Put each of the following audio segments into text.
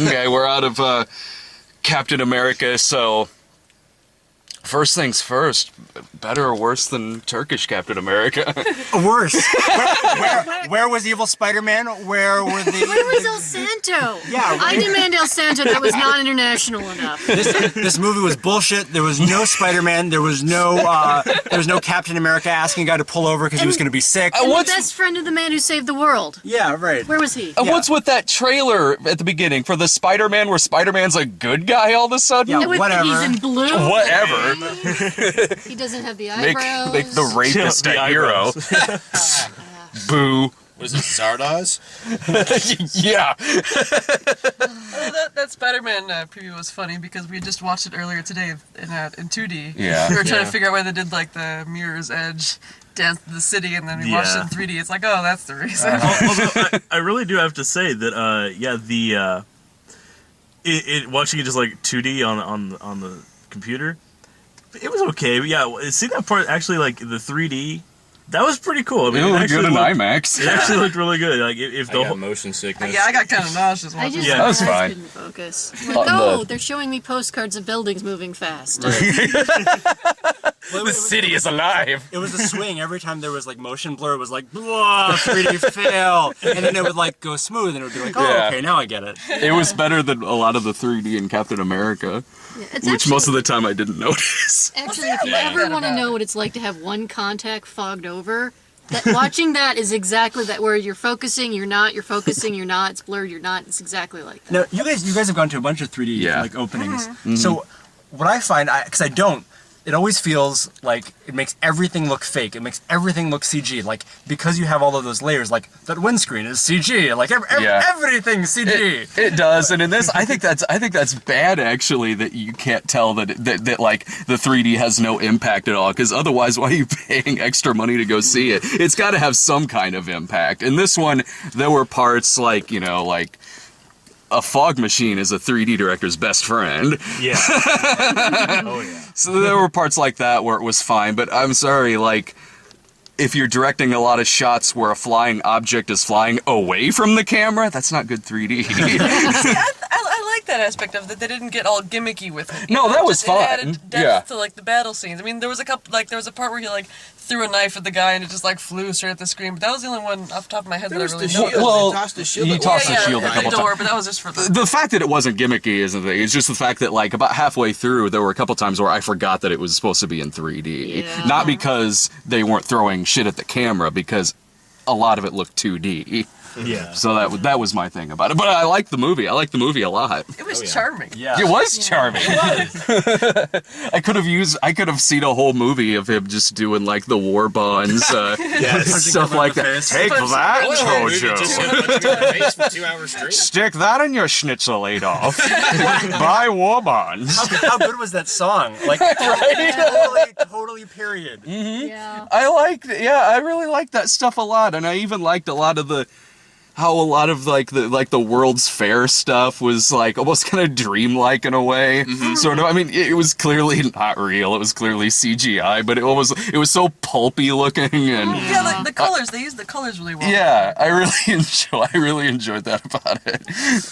Okay, we're out of Captain America, so first things first, better or worse than Turkish Captain America? Worse. Where was evil Spider-Man? Where were the... Where was El Santo? Yeah, I demand El Santo. That was not international enough. This movie was bullshit. There was no Spider-Man. There was no Captain America asking a guy to pull over because he was going to be sick. And the best friend of the man who saved the world. Yeah, right. Where was he? What's with that trailer at the beginning for the Spider-Man where Spider-Man's a good guy all of a sudden? Yeah, whatever. He's in blue. Whatever. He doesn't have the eyebrows. Make the rapist a hero. Boo. Was it Zardoz? Yeah. That Spider-Man preview was funny because we had just watched it earlier today in 2D. Yeah. We were trying to figure out why they did like the Mirror's Edge dance to the city, and then we watched it in 3D. It's like, oh, that's the reason. Although I really do have to say that, watching it just like 2D on the computer, it was okay. But yeah, see that part actually, like the 3D, that was pretty cool. I mean, it looked good in IMAX. It actually looked really good. Like if the I got motion sickness. Yeah, I got kind of nauseous watching that was I fine. couldn't focus. Like, they're showing me postcards of buildings moving fast. The city is alive. It was a swing. Every time there was like motion blur, it was like, blah, 3D fail. And then it would like go smooth and it would be like, oh, okay, now I get it. It was better than a lot of the 3D in Captain America, which most of the time I didn't notice. Actually, if you ever want to know what it's like to have one contact fogged over, watching that is exactly that, where you're focusing, you're not, you're focusing, you're not, it's blurred, you're not, it's exactly like that. Now, you guys have gone to a bunch of 3D like openings. So what I find, because I don't, it always feels like it makes everything look fake. It makes everything look CG. Like, because you have all of those layers, like, that windscreen is CG. Like, everything's CG. It does, and in this, I think that's bad, actually, that you can't tell that like, the 3D has no impact at all, because otherwise, why are you paying extra money to go see it? It's got to have some kind of impact. In this one, there were parts like, like, a fog machine is a 3D director's best friend. Yeah. Oh, yeah. So there were parts like that where it was fine, but I'm sorry, like, if you're directing a lot of shots where a flying object is flying away from the camera, that's not good 3D. See, I like that aspect of that. They didn't get all gimmicky with it. No, that was fun. It added depth to like the battle scenes. I mean, there was a part where he like threw a knife at the guy and it just like flew straight at the screen. But that was the only one off the top of my head that I really noticed. Well, he tossed the shield. He tossed the shield a couple door, times. but that was just for the fact that it wasn't gimmicky isn't the thing. It's just the fact that like about halfway through, there were a couple times where I forgot that it was supposed to be in 3D. Yeah. Not because they weren't throwing shit at the camera, because a lot of it looked 2D. Yeah. So that was my thing about it. But I liked the movie. I liked the movie a lot. It was charming. Yeah. It was charming. I could have seen a whole movie of him just doing like the war bonds, stuff like that. Take that, for 2 hours straight. Stick that in your schnitzel, Adolf. Buy war bonds. How good was that song? Like, totally period. Yeah. I really liked that stuff a lot, and I even liked a lot of how a lot of the World's Fair stuff was like almost kind of dreamlike in a way, sort of. I mean, it was clearly not real. It was clearly CGI, but it was so pulpy looking and Yeah, the colors. They used the colors really well. yeah, I really enjoyed that about it.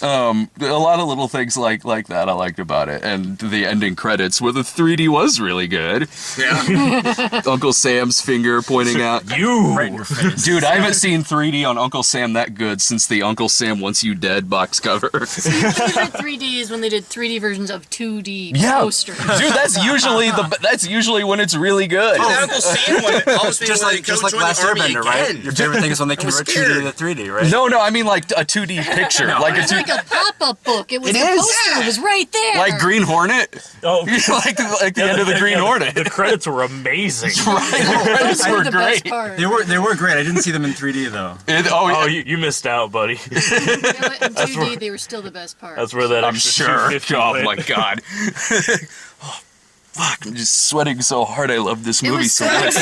A lot of little things like that I liked about it, and the ending credits where the 3D was really good. Yeah. Uncle Sam's finger pointing out Right in your face. Dude, I haven't seen 3D on Uncle Sam that good since the Uncle Sam Wants You Dead box cover. My favorite 3D is when they did 3D versions of 2D posters. Dude, that's usually when it's really good. The Uncle Sam one almost made just me like want to Last join the army Airbender, again. right? Your favorite thing is when they convert 2D to 3D, right? No, I mean like a 2D picture. Like a It's like a pop-up book. It was It a is. poster. It was right there. like Green Hornet. Oh, like the end of the Green Hornet. The credits were amazing. Right, the credits Those were the great. best part. They were great. I didn't see them in 3D though. Oh, you missed out, buddy. In 2D, they were still the best part. That's where that I'm extra sure. 250 Oh went. my god. Oh, fuck, I'm just sweating so hard. I love this movie was so so much.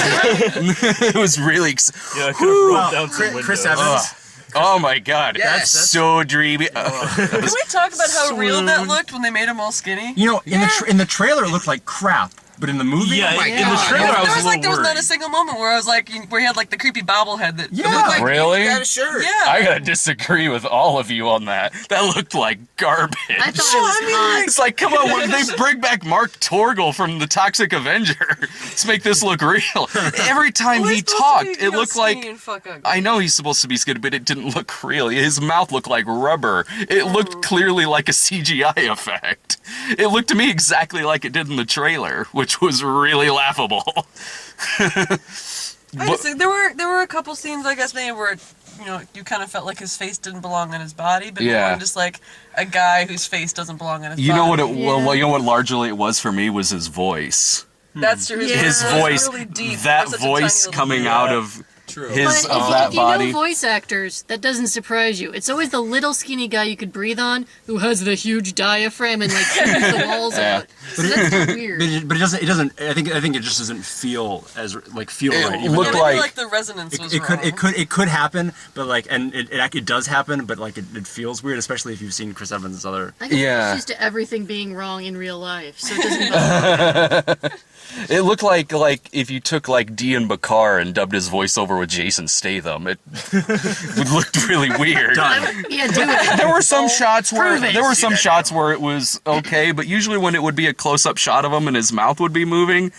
It was really Yeah, I could have rolled down some windows. Chris Evans. Oh my god. Yes. That's so dreamy. Can we talk about how real that looked when they made them all skinny? You know, in the trailer it looked like crap. But in the movie, Yeah, oh my in the God. trailer, I was there was a like there little was not a worried. single moment where I was like where he had like the creepy bobblehead that Yeah. looked like Really? You got a shirt. yeah. I gotta disagree with all of you on that. That looked like garbage. I thought it was hot. It's like, come on, when they bring back Mark Torgel from the Toxic Avenger. Let's make this look real. Every time Well, he he's supposed to talked, be, it you know, looked skinny like... and fuck ugly. I know he's supposed to be skinny, but it didn't look real. His mouth looked like rubber. It looked clearly like a CGI effect. It looked to me exactly like it did in the trailer, which was really laughable. I just think there were a couple scenes, I guess, maybe where you kind of felt like his face didn't belong on his body, but Yeah. more than just like a guy whose face doesn't belong on his You body. know what? Yeah. You know what? Largely, it was for me was his voice. That's true. Yeah. His was voice, really deep that for such a tiny voice little coming dude. out of True. his But of if, that if you body. know voice actors, that doesn't surprise you. It's always the little skinny guy you could breathe on who has the huge diaphragm and like shoots the walls Yeah. out. So that's not weird. But it doesn't. I think it just doesn't feel as like feel It right. even looked though Maybe like- like the resonance was it could wrong. it could happen, but like and it does happen, but like it feels weird, especially if you've seen Chris Evans' other. I get Yeah. used to everything being wrong in real life, so it doesn't bother me. It looked like if you took like Dean Bakar and dubbed his voice over with Jason Statham. It looked really weird. Yeah, do it. There were some shots where Prove it. where it was okay, but usually when it would be a close-up shot of him and his mouth would be moving,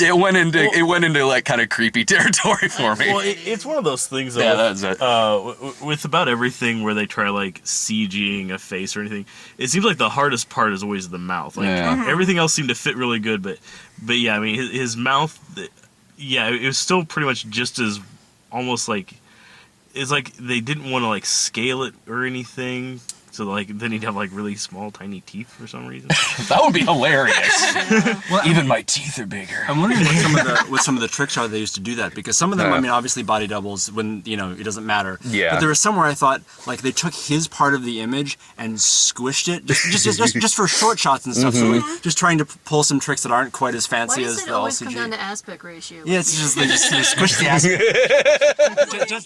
it went into like kind of creepy territory for me. Well, it's one of those things. Yeah, Though, that's it. with about everything where they try like CGing a face or anything, it seems like the hardest part is always the mouth. Like Yeah. everything else seemed to fit really good, but yeah, I mean his mouth. Yeah, it was still pretty much just as almost like it's like they didn't want to like scale it or anything. So like then he'd have like really small, tiny teeth for some reason. That would be hilarious. Well, Even my teeth are bigger. I'm wondering what some of the tricks are they used to do that, because some of them, I mean, obviously body doubles when it doesn't matter. Yeah. But there was somewhere I thought like they took his part of the image and squished it just for short shots and stuff. So like, just trying to pull some tricks that aren't quite as Why fancy does as it the always come LCG. down to aspect ratio? Yeah, it's just they squished the ass.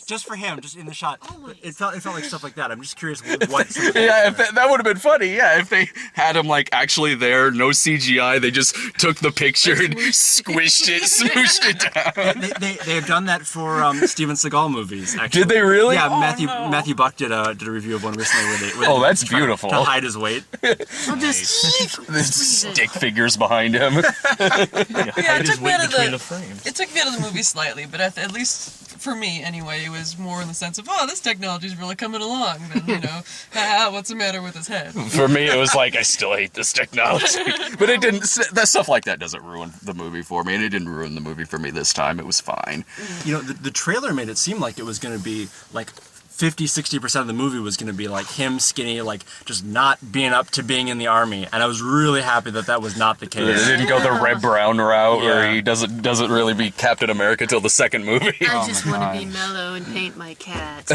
just for him, just in the shot. Always. It felt like stuff like that. I'm just curious what. Yeah, if that would have been funny. Yeah, if they had him like actually there, no CGI, they just took the picture and squished it, smooshed it down. They have done that for Steven Seagal movies. Actually. Did they really? Yeah, no. Matthew Buck did a review of one recently where they Oh, that's tried beautiful. to hide his weight. I'll just Stick figures behind him. Yeah, Yeah, hide it his took me weight out of between the- the frames. It took me out of the movie slightly, but at least for me anyway, it was more in the sense of, oh, this technology's really coming along than, what's the matter with his head? For me, it was like, I still hate this technology. But it didn't, that stuff like that doesn't ruin the movie for me, and it didn't ruin the movie for me this time. It was fine. The trailer made it seem like it was going to be like 50-60% of the movie was going to be like him skinny, like just not being up to being in the army, and I was really happy that was not the It case. didn't go the Red Brown route, where Yeah. he doesn't really be Captain America till the second movie. I just want to be mellow and paint my cat.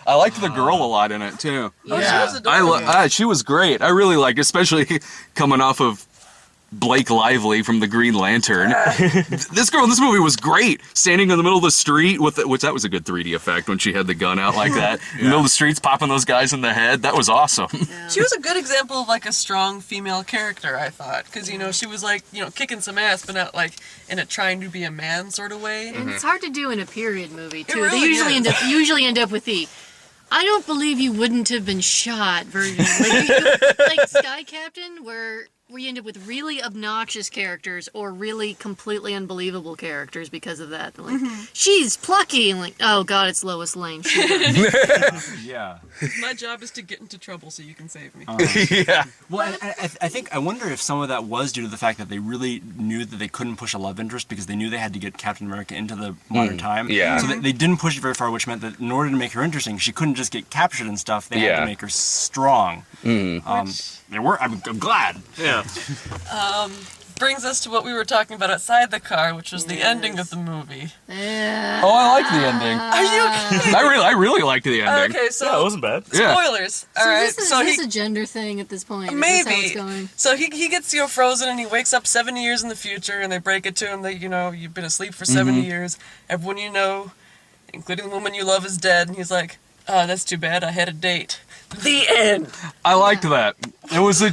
I liked the girl a lot in it, too. Oh, Yeah. she was adorable. She was great. I really liked, especially coming off of Blake Lively from the Green Lantern. This girl in this movie was great, standing in the middle of the street with which that was a good 3D effect when she had the gun out like that in the middle of the streets, popping those guys in the head. That was awesome. She was a good example of like a strong female character, I thought, because she was like kicking some ass, but not like in a trying to be a man sort of way. And it's hard to do in a period movie too. really They usually is. usually end up with the I don't believe you wouldn't have been shot version. Like Sky Captain, where you end up with really obnoxious characters or really completely unbelievable characters because of that. Like, she's plucky, and like, oh god, it's Lois Lane. Yeah. My job is to get into trouble so you can save me. Yeah. Well, I wonder if some of that was due to the fact that they really knew that they couldn't push a love interest because they knew they had to get Captain America into the modern time. yeah. So they didn't push it very far, which meant that in order to make her interesting, she couldn't just get captured and stuff. They had Yeah. to make her strong. They were. I'm glad. Yeah. Brings us to what we were talking about outside the car, which was the ending of the movie. Yeah. Oh, I liked the ending. Are you okay? I really liked the ending. Okay, so Yeah, it wasn't bad. Yeah. spoilers. All So right, this is so this he a gender thing at this point? Is this how maybe. it's going? So he gets frozen, and he wakes up 70 years in the future, and they break it to him that you've been asleep for 70 years. Everyone you know, including the woman you love, is dead, and he's like, "Oh, that's too bad. I had a date." The end. I liked that. It was a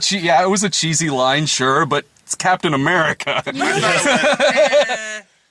cheesy line, sure, but It's Captain America.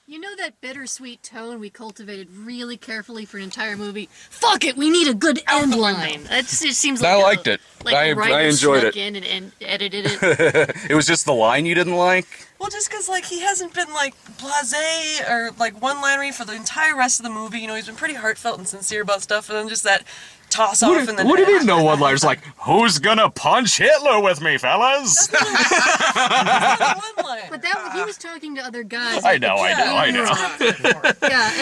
You know that bittersweet tone we cultivated really carefully for an entire movie? Fuck it, we need a good end line. It just seems like I liked it. Like I enjoyed snuck it. in and edited it. It was just the line you didn't like. Well, just because, like, he hasn't been, like, blasé or, like, one-linery for the entire rest of the movie. You know, he's been pretty heartfelt and sincere about stuff, and then just that toss-off and then... What do you mean no one-liners? Like, who's gonna punch Hitler with me, fellas? That's not a one-line. But that he was talking to other guys. I know. Yeah,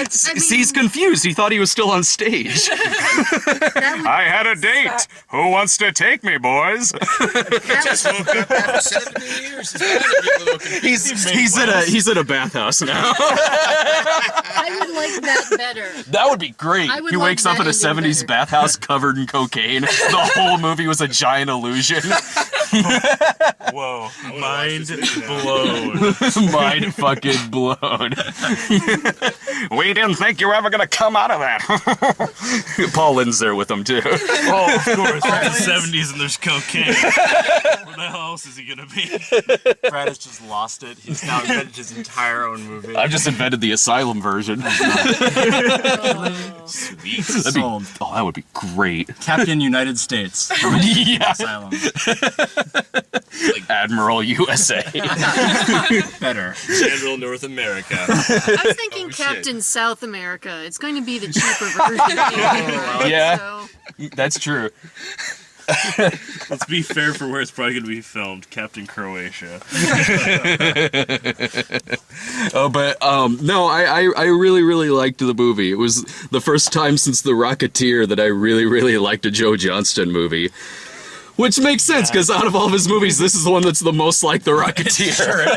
it's, I mean, See, he's confused. He thought he was still on stage. I had a date. Who wants to take me, boys? Just woke up after 70 years. He's in a bathhouse now. I would like that better. That would be great. I would He like wakes up that in a ending 70s better. bathhouse covered in cocaine. The whole movie was a giant illusion. Whoa, mind blown. Mind fucking blown. We didn't think you were ever gonna come out of that. Paul Lynn's there with him too. Oh, of course. It's the 70s and there's cocaine. Where the hell else is he gonna be? Brad has just lost it. He's now invented his entire own movie. I've just invented the asylum version. Sweet. Oh, that would be great. Captain United States. Yeah. Asylum. Admiral USA. Better. General North America. I was thinking shit. Captain South America. It's going to be the cheaper version. Yeah. So, That's true. Let's be fair for where it's probably gonna be filmed. Captain Croatia. Oh, but no, I really liked the movie. It was the first time since The Rocketeer that I really liked a Joe Johnston movie. Which makes sense, because out of all of his movies, this is the one that's the most like The Rocketeer. Sure is.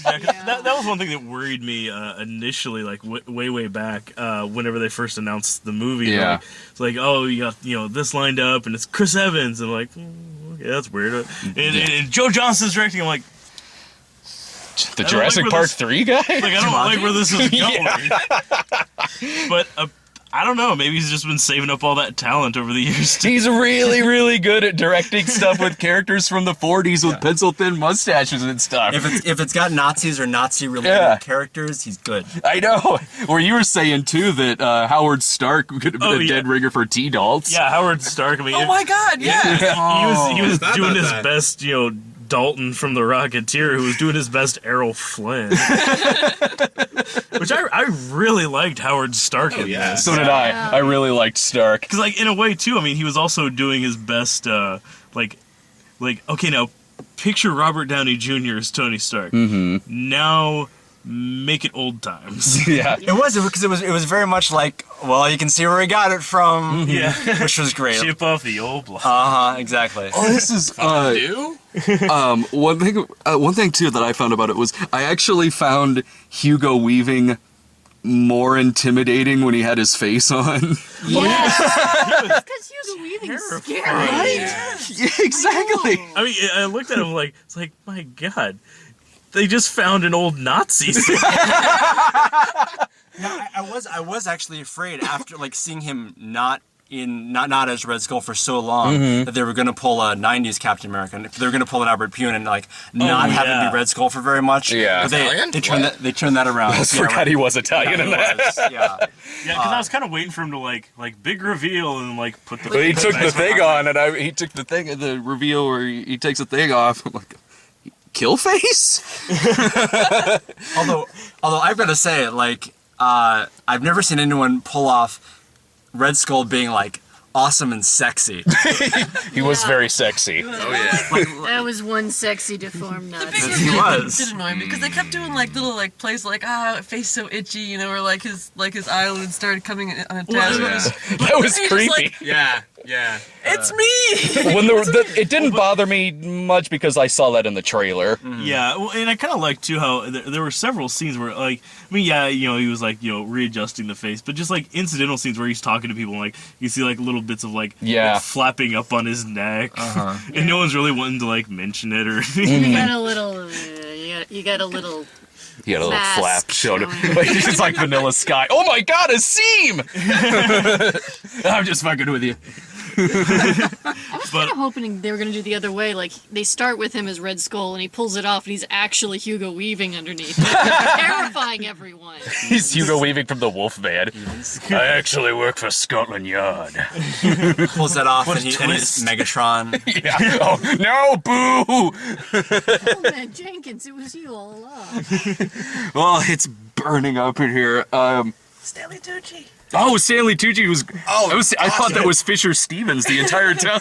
Yeah, 'cause that was one thing that worried me initially, like way back, whenever they first announced the movie. Yeah. Like, it's like, oh, you got this lined up, and it's Chris Evans, and like, okay, that's weird. And Joe Johnston's directing. I'm like, The I don't Jurassic like where Park this- 3 guy? like I don't like where this is going. But I don't know. Maybe he's just been saving up all that talent over the years. He's really good at directing stuff with characters from the 40s with pencil-thin mustaches and stuff. If it's got Nazis or Nazi-related Yeah. characters, he's good. I know. Or you were saying, too, that Howard Stark could have been Oh, a yeah. dead ringer for T-Dolts. Yeah, Howard Stark. I mean, Oh my god, yeah! he was thought doing about his that. best, Dalton from The Rocketeer, who was doing his best Errol Flynn. Which I really liked Howard Stark in yeah. this. So did I. I really liked Stark. Because, like, in a way, too, I mean, he was also doing his best, okay, now, picture Robert Downey Jr. as Tony Stark. Mm-hmm. Now, make it old times. Yeah. It was very much like, well, you can see where he got it from. Yeah. Which was great. Chip off the old block. Exactly. Oh, this is Do? one thing too that I found about it was I actually found Hugo Weaving more intimidating when he had his face on. yes. Because Hugo Weaving's scary. Yeah, exactly. I mean, I looked at him like, it's like, my God, they just found an old Nazi. I was actually afraid after seeing him not as Red Skull for so long that they were going to pull a 90s Captain America. And they were going to pull an Albert Pune and not have him be Red Skull for very much. Yeah. But Italian? they turned that around. I forgot he was Italian in that. Yeah. Yeah, because I was kind of waiting for him to like big reveal and put the. But he took the thing on, and he took the reveal where he takes the thing off. I'm like, kill face? Although I've got to say, I've never seen anyone pull off Red Skull being awesome and sexy. He was very sexy. Oh, yeah. That was one sexy deformed Nazi. He was. Did annoy me because they kept doing little plays face so itchy, or his eyelids started coming unattached. That was He's just creepy. Yeah, yeah. It's me. When it didn't bother me much because I saw that in the trailer. Yeah, well, and I kind of like too how there were several scenes where he was readjusting the face, but just incidental scenes where he's talking to people, and you see little bits of flapping up on his neck, and no one's really wanting to mention it or anything. You got a little. You got a little. He had a little Mask flap showed him. showing. It's like Vanilla Sky. Oh my God, a seam! I'm just fucking with you. I was kind of hoping they were going to do the other way. Like, they start with him as Red Skull, and he pulls it off, and he's actually Hugo Weaving underneath. Terrifying everyone. He's Hugo Weaving from the Wolfman. I actually work for Scotland Yard. Pulls that off, and he's Megatron. Yeah. Oh, no, boo! Oh, man, Jenkins, it was you all along. Oh, it's burning up in here. Stanley Tucci. Oh, Stanley Tucci was. Oh, I thought that was Fisher Stevens the entire time.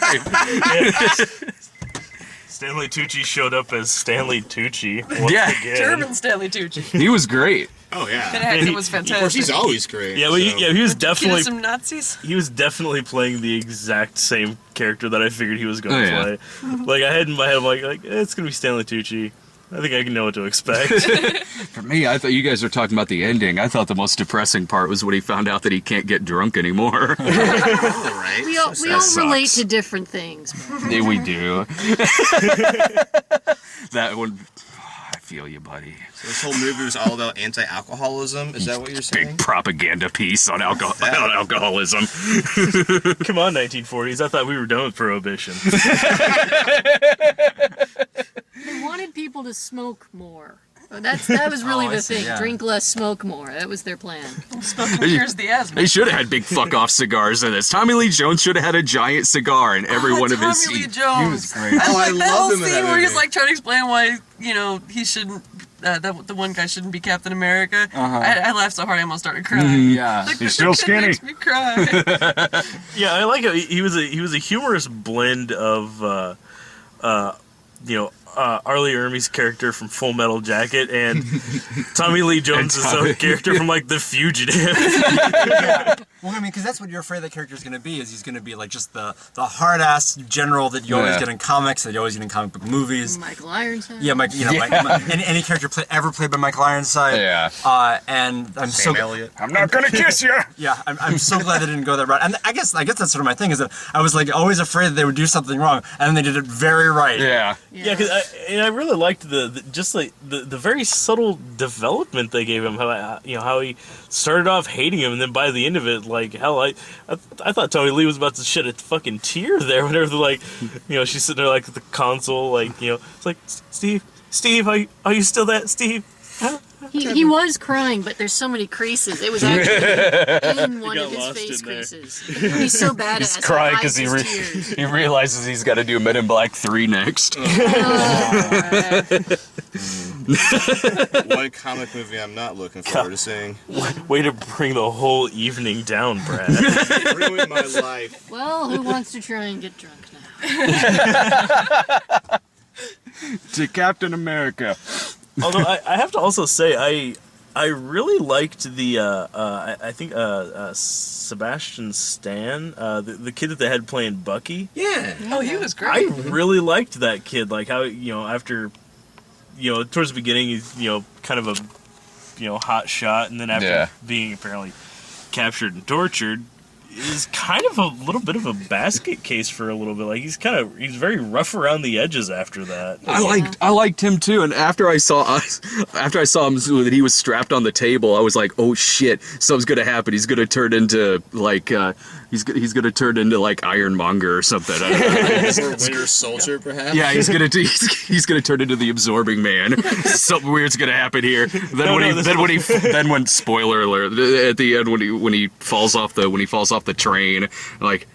Stanley Tucci showed up as Stanley Tucci once Yeah. again. German Stanley Tucci. He was great. Oh yeah. That actor was Of course, fantastic. he's always great. Yeah, well, he was Kill definitely some Nazis. he was definitely playing the exact same character that I figured he was going to Oh, play. Like I had in my head, I'm like it's gonna be Stanley Tucci. I think I can know what to expect. For me, I thought you guys were talking about the ending. I thought the most depressing part was when he found out that he can't get drunk anymore. All right. We all sucks. relate to different things. Yeah, we do. That one, I feel you, buddy. So this whole movie was all about anti-alcoholism. Is that what you're saying? Big propaganda piece on alcoholism. Come on, 1940s. I thought we were done with Prohibition. They wanted people to smoke more. That was really Oh, I the see, thing. yeah. Drink less, smoke more. That was their plan. Smoking cures the asthma. They should have had big fuck off cigars in this. Tommy Lee Jones should have had a giant cigar in every one of his Tommy Lee scenes. Jones. He was great. Oh, I That loved whole him in that scene where he's movie. like trying to explain why he shouldn't. That the one guy shouldn't be Captain America. I laughed so hard I almost started crying. Yeah. Like, He's the still kid skinny. Makes me cry. Yeah, I like it. He was a humorous blend of Arlie Ermey's character from Full Metal Jacket and Tommy Lee Jones' own character from like The Fugitive. Yeah. Well, I mean, because that's what you're afraid the character's going to be. Is he's going to be like just the hard ass general that you always Yeah. get in comics, that you always get in comic book movies. Michael Ironside. Yeah, any character ever played by Michael Ironside. Yeah. And I'm Sam so Elliott. I'm not gonna kiss you. yeah, I'm so glad they didn't go that route. And I guess that's sort of my thing, is that I was like always afraid that they would do something wrong, and then they did it very right. Yeah. Yeah, because I really liked the very subtle development they gave him. How he started off hating him, and then by the end of it, like hell, I thought Tommy Lee was about to shed a fucking tear there whenever they're she's sitting there like at the console, it's like Steve, are you still there, Steve? Huh? He was crying, but there's so many creases. It was actually in one got of his lost face in there. creases. He's so badass. He's crying because he hides his tears. he realizes he's got to do Men in Black 3 next. One comic movie I'm not looking forward to seeing. Way to bring the whole evening down, Brad. Ruined my life. Well, who wants to try and get drunk now? To Captain America. Although I have to also say I really liked the I think Sebastian Stan, the kid that they had playing Bucky. Yeah. Oh, he was great. I really liked that kid. Like how after towards the beginning he's kind of a hot shot, and then after being apparently captured and tortured, is kind of a little bit of a basket case for a little bit. Like he's very rough around the edges after that. I liked him too, and after I saw him that he was strapped on the table, I was like, oh shit, something's gonna happen. He's gonna turn into like he's gonna turn into like Ironmonger or something. I don't know. Or Winter Soldier, perhaps. Yeah, he's gonna turn into the Absorbing Man. Something weird's gonna happen here. Then when spoiler alert at the end when he falls off the train, like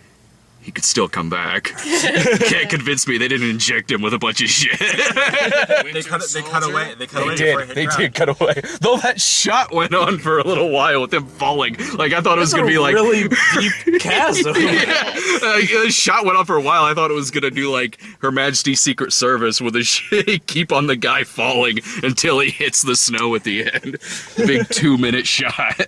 he could still come back. Can't convince me they didn't inject him with a bunch of shit. They cut away. They cut away They before he hit did. They ground. did cut away. Though that shot went on for a little while with him falling. Like I thought it was gonna be like really deep chasm. the shot went on for a while. I thought it was gonna do like Her Majesty's Secret Service with a keep on the guy falling until he hits the snow at the end. Big 2-minute shot.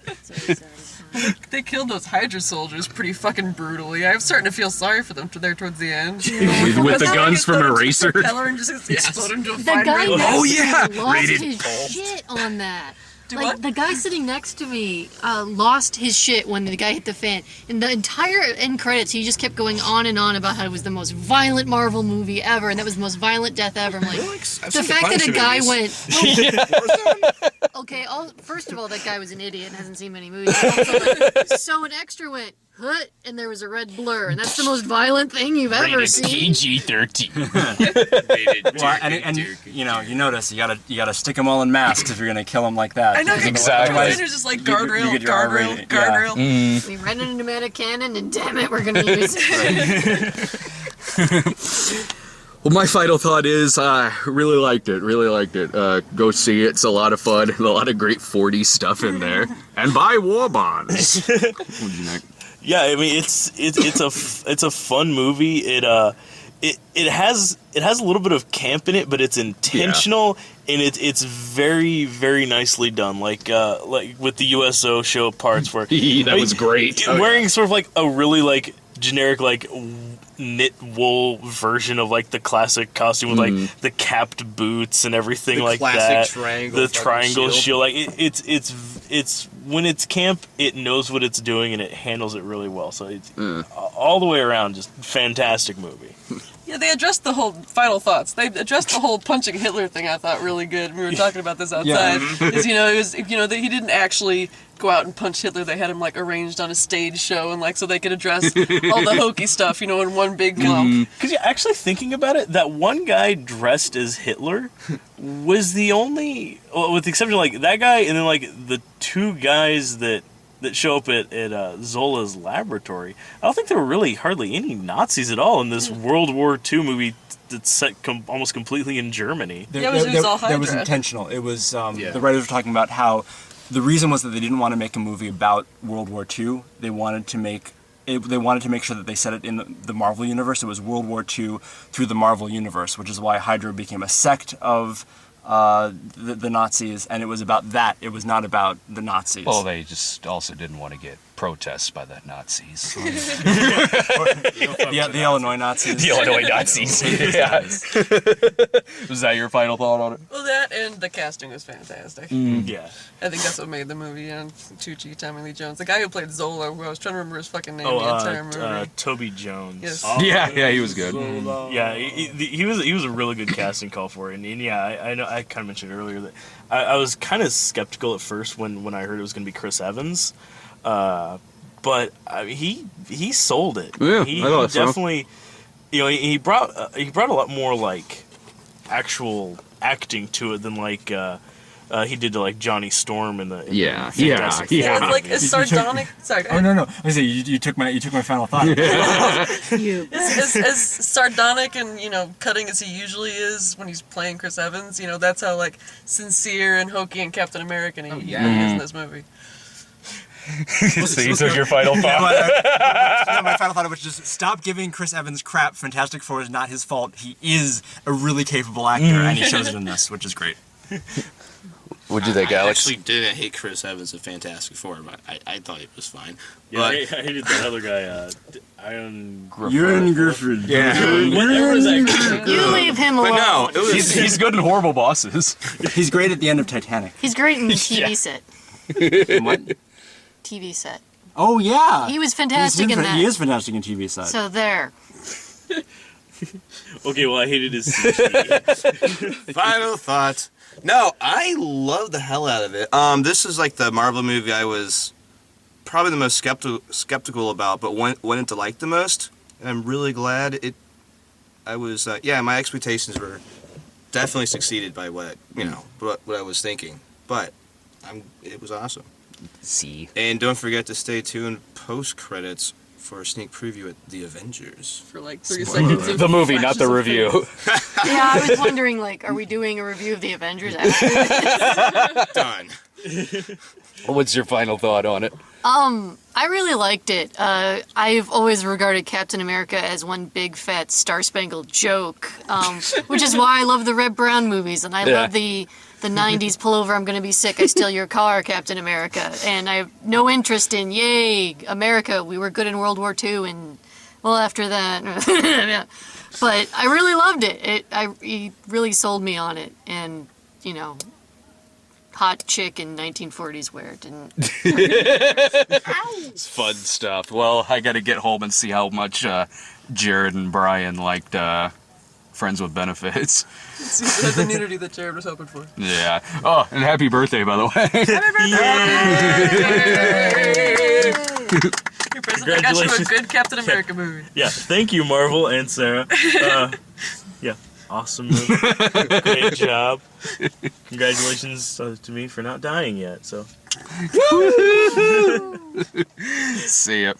They killed those Hydra soldiers pretty fucking brutally. I'm starting to feel sorry for them towards the end. with the guns from Eraser. Propeller and just exploded into a The fine guy red next Oh, to yeah. me lost Rated his gold. shit on that. Do Like what? the guy sitting next to me lost his shit when the guy hit the fan. In the entire end credits, he just kept going on and on about how it was the most violent Marvel movie ever, and that was the most violent death ever. I'm like, I've the seen fact that a Punisher guy movies. went, Okay, first of all, that guy was an idiot and hasn't seen many movies. Also, like, so an extra went, "Hut," and there was a red blur, and that's the most violent thing you've ever seen. PG-13. Well, and you notice you gotta stick them all in masks if you're gonna kill them like that. I know, Exactly. There's just like guardrail, you get your guardrail, R-rating, guardrail. We ran a pneumatic cannon, and damn it, we're gonna use it. Well, my final thought is really liked it. Go see it. It's a lot of fun. A lot of great 40s stuff in there. And buy war bonds. What'd you think? Yeah, I mean it's a fun movie. It has a little bit of camp in it, but it's intentional and it's very, very nicely done. Like with the USO show parts where That was great. wearing sort of like a really like generic like knit wool version of like the classic costume with like the capped boots and everything The like classic that. triangle The fucking triangle shield. shield. Like it's when it's camp, it knows what it's doing and it handles it really well. So it's all the way around, just fantastic movie. Yeah, they addressed the whole final thoughts. They addressed the whole punching Hitler thing. I thought really good. We were talking about this outside. Is that he didn't actually go out and punch Hitler. They had him like arranged on a stage show and like so they could address all the hokey stuff, in one big clump. Because you're actually thinking about it, that one guy dressed as Hitler was the only, well, with the exception of like that guy and then like the two guys that show up at Zola's laboratory. I don't think there were really hardly any Nazis at all in this World War II movie that's set almost completely in Germany. Yeah, it was all That was Hydra. intentional. It was the writers were talking about how the reason was that they didn't want to make a movie about World War II. They wanted to make sure that they set it in the Marvel universe. It was World War II through the Marvel universe, which is why Hydra became a sect of the Nazis, and it was about that. It was not about the Nazis. Well, they just also didn't want to get protests by the Nazis. the Illinois Nazis. The Illinois Nazis. Yeah. Was that your final thought on it? Well, that and the casting was fantastic. Yeah. I think that's what made the movie. Tucci, Tommy Lee Jones, the guy who played Zola. Who I was trying to remember his fucking name the entire movie. Toby Jones. Yes. Yeah, he was good. Yeah, he was a really good casting call for it, and yeah, I know I kind of mentioned earlier that I was kind of skeptical at first when I heard it was going to be Chris Evans, but he sold it. Yeah, he I thought so. definitely, he brought a lot more like actual acting to it than like he did to like Johnny Storm in the Fantastic Four Yeah, it's like movie. a sardonic. Sorry. Oh no! I say you took my final thought. As sardonic and cutting as he usually is when he's playing Chris Evans, that's how like sincere and hokey and Captain American he is in this movie. So you took your final thought? My final thought was just stop giving Chris Evans crap. Fantastic Four is not his fault. He is a really capable actor, and he shows it in this, which is great. What'd you think, I Alex? actually didn't hate Chris Evans in Fantastic Four, but I thought it was fine. Yeah, But I hated that other guy, Iron Griffith. Whatever is that? You leave him alone. but no, it was He's good in Horrible Bosses. He's great at the end of Titanic. He's great in the TV set. What? TV set. Oh yeah. He was fantastic in that. He is fantastic in TV set. So there. Okay, well I hated his CG. final thoughts. No, I love the hell out of it. This is like the Marvel movie I was probably the most skeptical about, but went into like the most. And I'm really glad it. I was my expectations were definitely succeeded by what I was thinking, but it was awesome. See. And don't forget to stay tuned post credits for a sneak preview at The Avengers. For like 3 seconds. Of The movie, not the flashes of review. Yeah, I was wondering, are we doing a review of the Avengers after this? Done. What's your final thought on it? I really liked it. I've always regarded Captain America as one big fat Star-Spangled joke, which is why I love the Red Brown movies, and I love the 90s pull over, I'm gonna be sick, I steal your car, Captain America. And I have no interest in, yay, America, we were good in World War II, and, well, after that. Yeah. But I really loved it. He really sold me on it, and, hot chick in 1940s wear didn't. It's fun stuff. Well, I gotta get home and see how much Jared and Brian liked friends with benefits. It's the nudity that Jared was hoping for. Yeah. Oh, and happy birthday, by the way. Your present, I got you a good Captain America movie. Yeah, thank you, Marvel and Sarah. Yeah, awesome movie. Great job. Congratulations to me for not dying yet. So. See ya.